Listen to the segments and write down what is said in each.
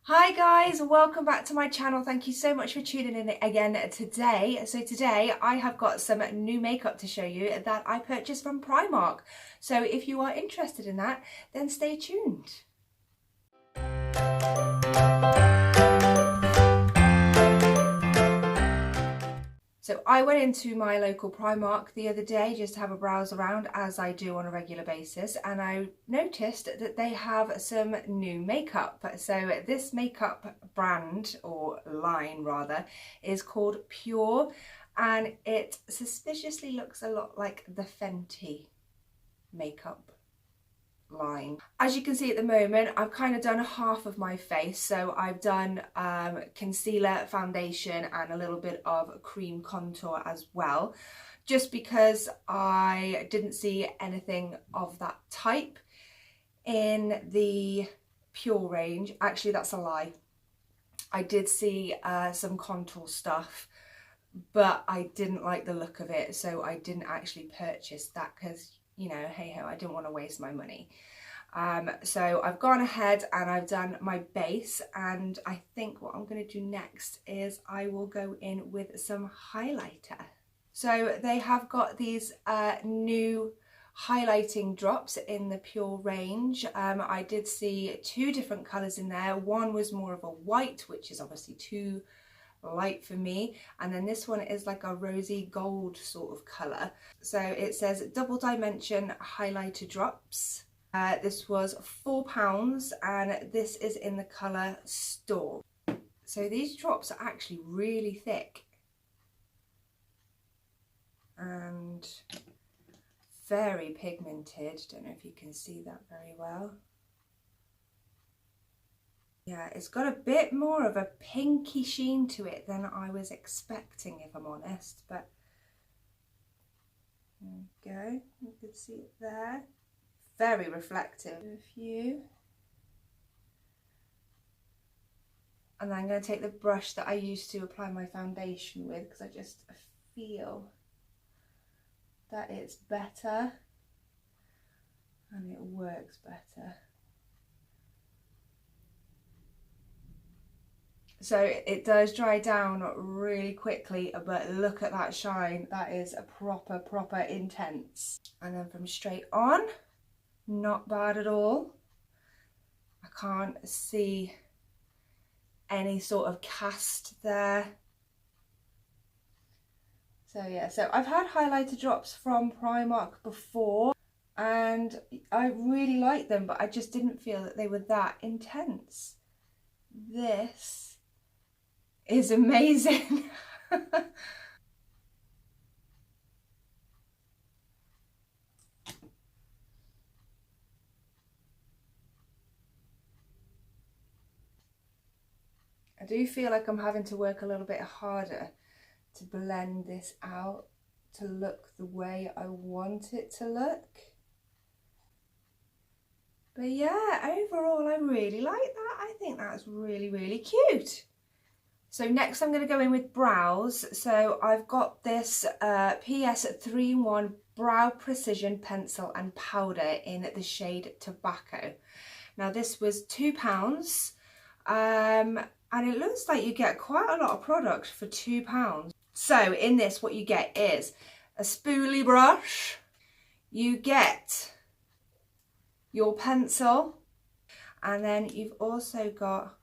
Hi guys, welcome back to my channel. Thank you so much for tuning in again today. So today I have got some new makeup to show you that I purchased from Primark. So if you are interested in that, then stay tuned. So I went into my local Primark the other day just to have a browse around, as I do on a regular basis, and I noticed that they have some new makeup. So this makeup brand, or line rather, is called Pure, and it suspiciously looks a lot like the Fenty makeup line. As you can see at the moment, I've kind of done half of my face, so I've done concealer, foundation and a little bit of cream contour as well, just because I didn't see anything of that type in the Pure range. Actually, that's a lie. I did see some contour stuff, but I didn't like the look of it, so I didn't actually purchase that because, you know, hey ho, I didn't want to waste my money. So I've gone ahead and I've done my base, and I think what I'm going to do next is I will go in with some highlighter. So they have got these new highlighting drops in the Pure range. I did see two different colours in there. One was more of a white, which is obviously too light for me, and then this one is like a rosy gold sort of colour. So it says double dimension highlighter drops. This was £4 and this is in the colour Storm. So these drops are actually really thick and very pigmented. Don't know if you can see that very well. Yeah, it's got a bit more of a pinky sheen to it than I was expecting, if I'm honest, but there we go, you can see it there. Very reflective. A few. And then I'm going to take the brush that I used to apply my foundation with, because I just feel that it's better and it works better. So it does dry down really quickly, but look at that shine. That is a proper intense. And then from straight on, not bad at all. I can't see any sort of cast there. So yeah, so I've had highlighter drops from Primark before and I really liked them, but I just didn't feel that they were that intense. This is amazing. I do feel like I'm having to work a little bit harder to blend this out to look the way I want it to look. But yeah, overall I really like that. I think that's really cute. So next I'm going to go in with brows. So I've got this PS 3-in-1 Brow Precision Pencil and Powder in the shade Tobacco. Now this was £2, and it looks like you get quite a lot of product for £2. So in this, what you get is a spoolie brush, you get your pencil, and then you've also got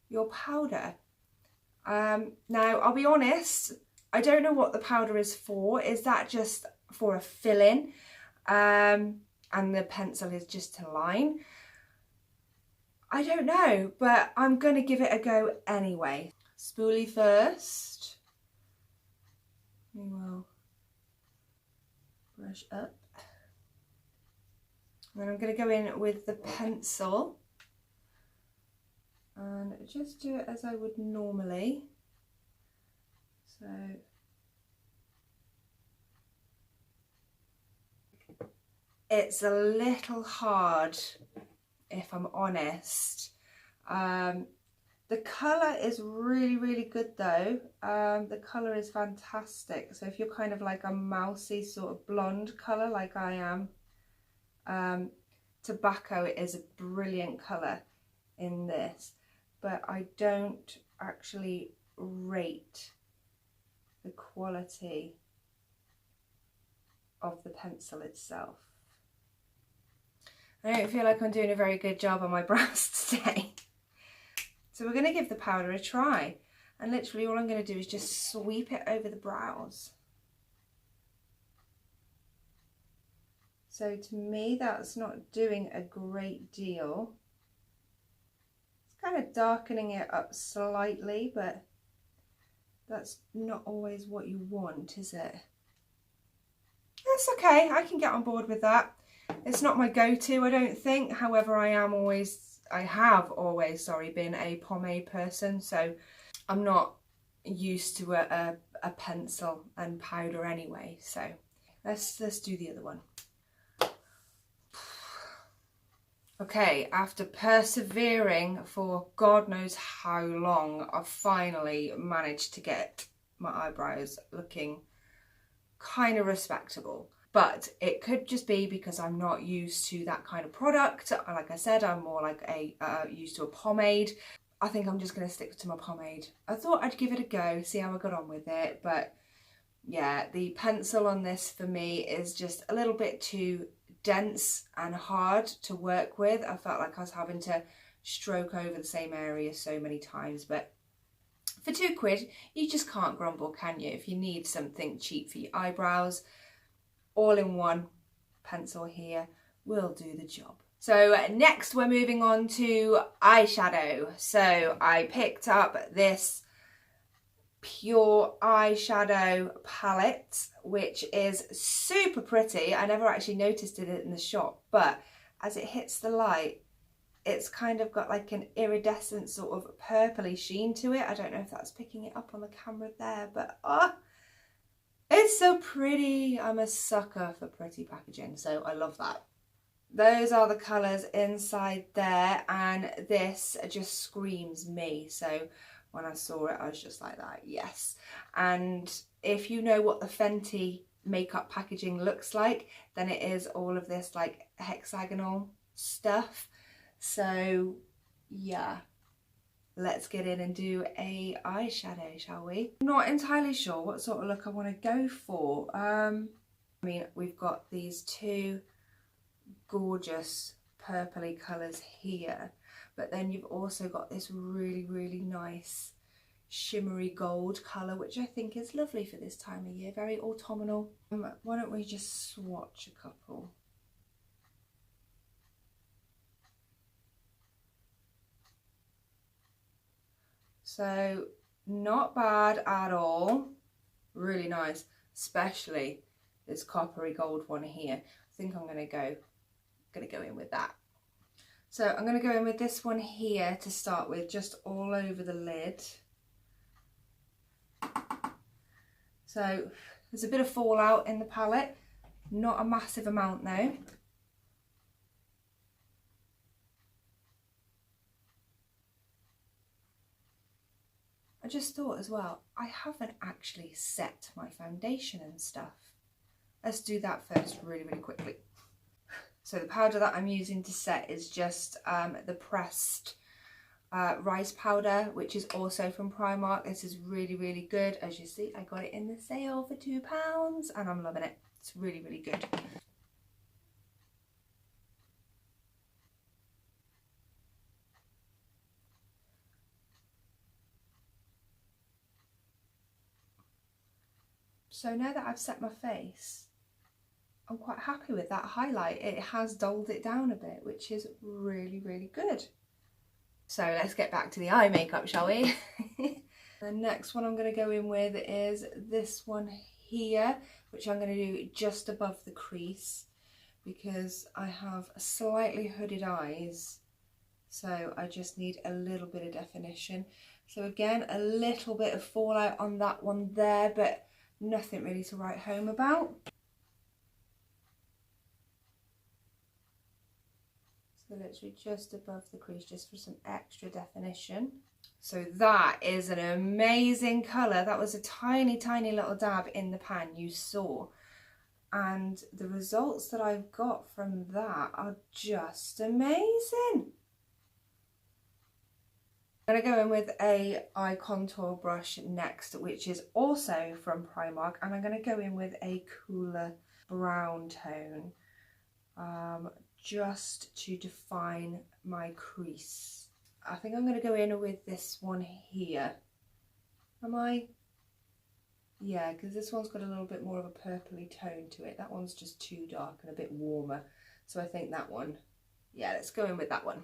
your powder. Now I'll be honest, I don't know what the powder is for. Is that just for a fill-in, and the pencil is just to line? I don't know, but I'm going to give it a go anyway. Spoolie first. We will brush up. And then I'm going to go in with the pencil and just do it as I would normally. So it's a little hard, if I'm honest. The colour is really good though. The colour is fantastic. So if you're kind of like a mousy sort of blonde colour like I am, Tobacco is a brilliant colour in this. but I don't actually rate the quality of the pencil itself. I don't feel like I'm doing a very good job on my brows today. So we're going to give the powder a try. And literally all I'm going to do is just sweep it over the brows. So to me, that's not doing a great deal. It's kind of darkening it up slightly, but that's not always what you want, is it? That's okay, I can get on board with that. It's not my go-to, I don't think. However, I have always, been a pomade person, so I'm not used to a pencil and powder anyway. So let's do the other one. Okay, after persevering for God knows how long, I've finally managed to get my eyebrows looking kind of respectable. But it could just be because I'm not used to that kind of product. Like I said, I'm more like used to a pomade. I think I'm just going to stick to my pomade. I thought I'd give it a go, see how I got on with it. But yeah, the pencil on this for me is just a little bit too dense and hard to work with. I felt like I was having to stroke over the same area so many times. But for £2, you just can't grumble, can you? If you need something cheap for your eyebrows, all-in-one pencil here will do the job. So next we're moving on to eyeshadow. So I picked up this pure eyeshadow palette, which is super pretty. I never actually noticed it in the shop, but as it hits the light, it's kind of got like an iridescent sort of purpley sheen to it. I don't know if that's picking it up on the camera there, but oh, it's so pretty. I'm a sucker for pretty packaging, so I love that. Those are the colours inside there, and this just screams me. So when I saw it, I was just like that, yes. And if you know what the Fenty makeup packaging looks like, then it is all of this like hexagonal stuff. So yeah, let's get in and do a eyeshadow, shall we? I'm not entirely sure what sort of look I want to go for. I mean, we've got these two gorgeous purpley colours here, but then you've also got this really, really nice shimmery gold colour, which I think is lovely for this time of year, very autumnal. Why don't we just swatch a couple? So not bad at all, really nice, especially this coppery gold one here. I think I'm gonna go in with that. So I'm going to go in with this one here to start with, just all over the lid. So there's a bit of fallout in the palette, not a massive amount though. I just thought as well, I haven't actually set my foundation and stuff. Let's do that first really, really quickly. So the powder that I'm using to set is just the pressed rice powder, which is also from Primark. This is really, really good. As you see, I got it in the sale for £2 and I'm loving it. It's really, really good. So now that I've set my face, I'm quite happy with that highlight. It has dulled it down a bit, which is really, really good. So let's get back to the eye makeup, shall we? The next one I'm going to go in with is this one here, which I'm going to do just above the crease because I have slightly hooded eyes. So I just need a little bit of definition. So again, a little bit of fallout on that one there, but nothing really to write home about. So literally just above the crease, just for some extra definition. So that is an amazing colour. That was a tiny, tiny little dab in the pan you saw. And the results that I've got from that are just amazing. I'm I'm going to go in with a eye contour brush next, which is also from Primark, and I'm going to go in with a cooler brown tone, just to define my crease. I think I'm going to go in with this one here. Am I? Yeah, because this one's got a little bit more of a purpley tone to it. That one's just too dark and a bit warmer. So I think that one, yeah, let's go in with that one.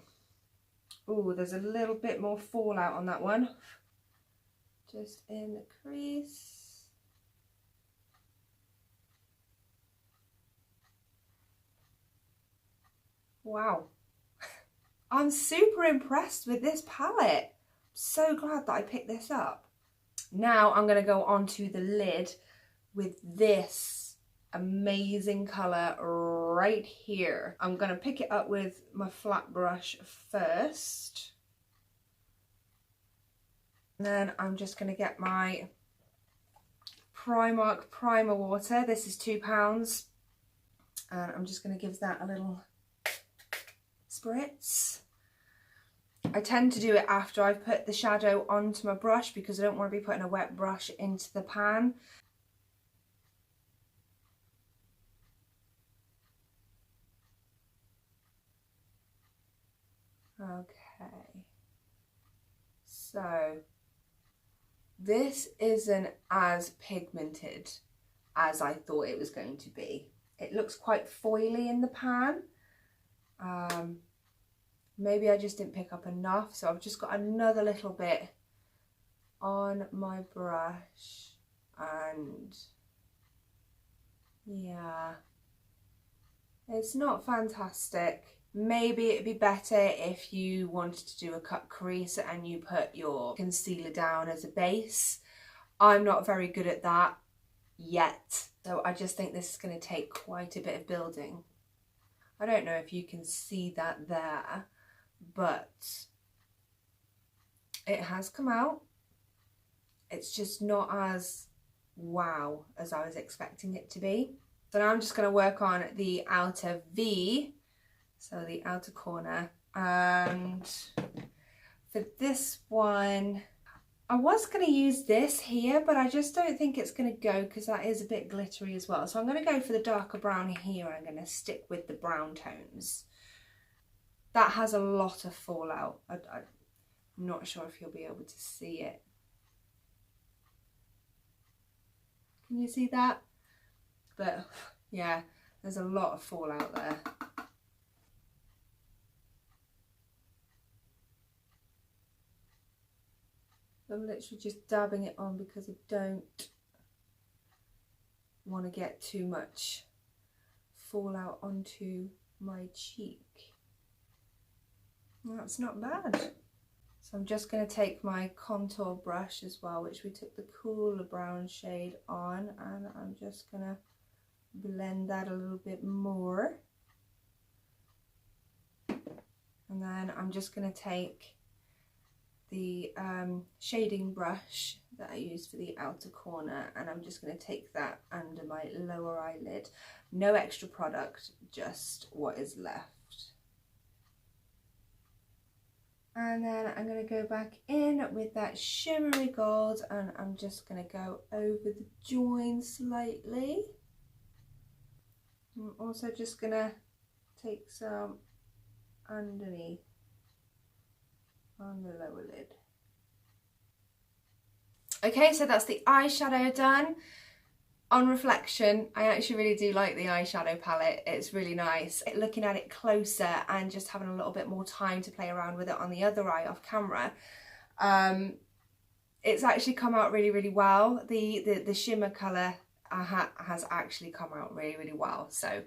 Oh, there's a little bit more fallout on that one. Just in the crease. Wow. I'm super impressed with this palette. So glad that I picked this up. Now I'm going to go on to the lid with this amazing colour right here. I'm going to pick it up with my flat brush first. And then I'm just going to get my Primark Primer Water. This is £2. And I'm just going to give that a little spritz. I tend to do it after I've put the shadow onto my brush because I don't want to be putting a wet brush into the pan. Okay, so this isn't as pigmented as I thought it was going to be. It looks quite foily in the pan. Maybe I just didn't pick up enough, so I've just got another little bit on my brush, and yeah, it's not fantastic. Maybe it'd be better if you wanted to do a cut crease and you put your concealer down as a base. I'm not very good at that yet, so I just think this is going to take quite a bit of building. I don't know if you can see that there, but it has come out. It's just not as wow as I was expecting it to be. So now I'm just going to work on the outer V, so the outer corner, and for this one I was going to use this here, but I just don't think it's going to go because that is a bit glittery as well. So I'm going to go for the darker brown here. I'm going to stick with the brown tones. That has a lot of fallout. I'm not sure if you'll be able to see it. Can you see that? But yeah, there's a lot of fallout there. I'm literally just dabbing it on because I don't want to get too much fallout onto my cheek. That's not bad. So I'm just going to take my contour brush as well, which we took the cooler brown shade on, and I'm just going to blend that a little bit more. And then I'm just going to take the shading brush that I used for the outer corner, and I'm just going to take that under my lower eyelid. No extra product, just what is left. And then I'm going to go back in with that shimmery gold, and I'm just going to go over the join slightly. I'm also just going to take some underneath on the lower lid. Okay, so that's the eyeshadow done. On reflection, I actually really do like the eyeshadow palette. It's really nice. Looking at it closer and just having a little bit more time to play around with it on the other eye off camera, it's actually come out really, really well. The shimmer colour has actually come out really, really well. So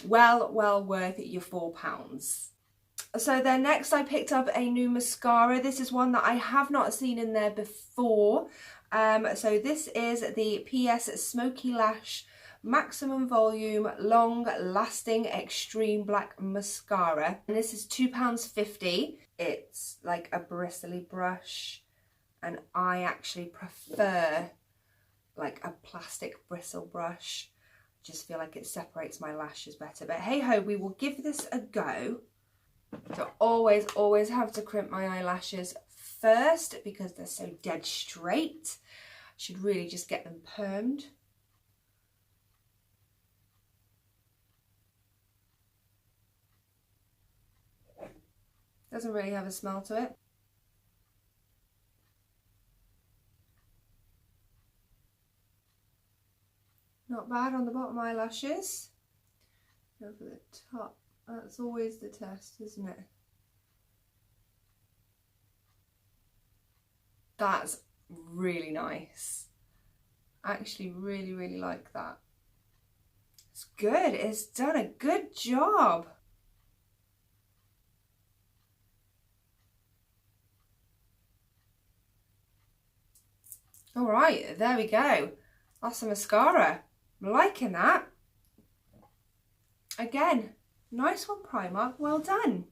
well worth your £4. So then next I picked up a new mascara. This is one that I have not seen in there before. So this is the PS Smoky Lash Maximum Volume Long Lasting Extreme Black Mascara. And this is £2.50. It's like a bristly brush, and I actually prefer like a plastic bristle brush. I just feel like it separates my lashes better. But hey ho, we will give this a go. So always have to crimp my eyelashes first because they're so dead straight. I should really just get them permed. Doesn't really have a smell to it. Not bad on the bottom eyelashes. Over the top. That's always the test, isn't it? That's really nice. I actually really like that. It's good. It's done a good job. All right, there we go. That's a mascara. I'm liking that. Again, nice one, Primark. Well done.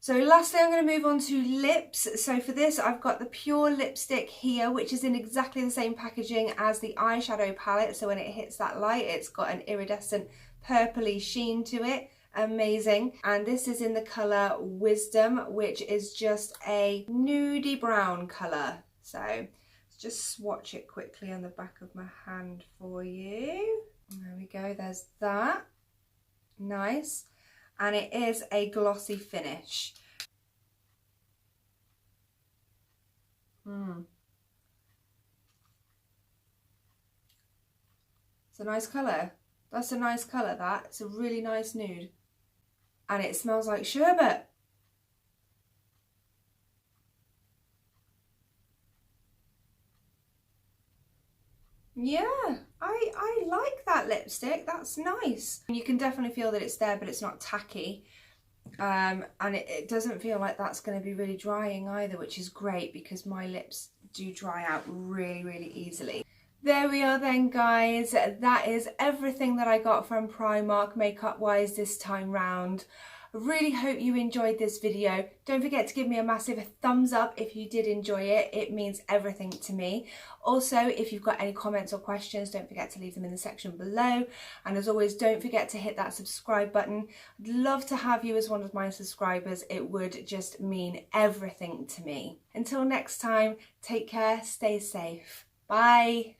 So lastly, I'm going to move on to lips. So for this, I've got the Pure lipstick here, which is in exactly the same packaging as the eyeshadow palette. So when it hits that light, it's got an iridescent purpley sheen to it. Amazing. And this is in the colour Wisdom, which is just a nudie brown colour. So let's just swatch it quickly on the back of my hand for you. There we go, there's that. Nice. And it is a glossy finish. It's a nice colour. That's a nice colour, that. It's a really nice nude. And it smells like sherbet. Yeah, I like that lipstick. That's nice. You can definitely feel that it's there, but it's not tacky. And it doesn't feel like that's going to be really drying either, which is great because my lips do dry out really easily. There we are then, guys. That is everything that I got from Primark makeup wise this time round. I really hope you enjoyed this video. Don't forget to give me a massive thumbs up if you did enjoy it. It means everything to me. Also, if you've got any comments or questions, don't forget to leave them in the section below. And as always, don't forget to hit that subscribe button. I'd love to have you as one of my subscribers. It would just mean everything to me. Until next time, take care, stay safe. Bye.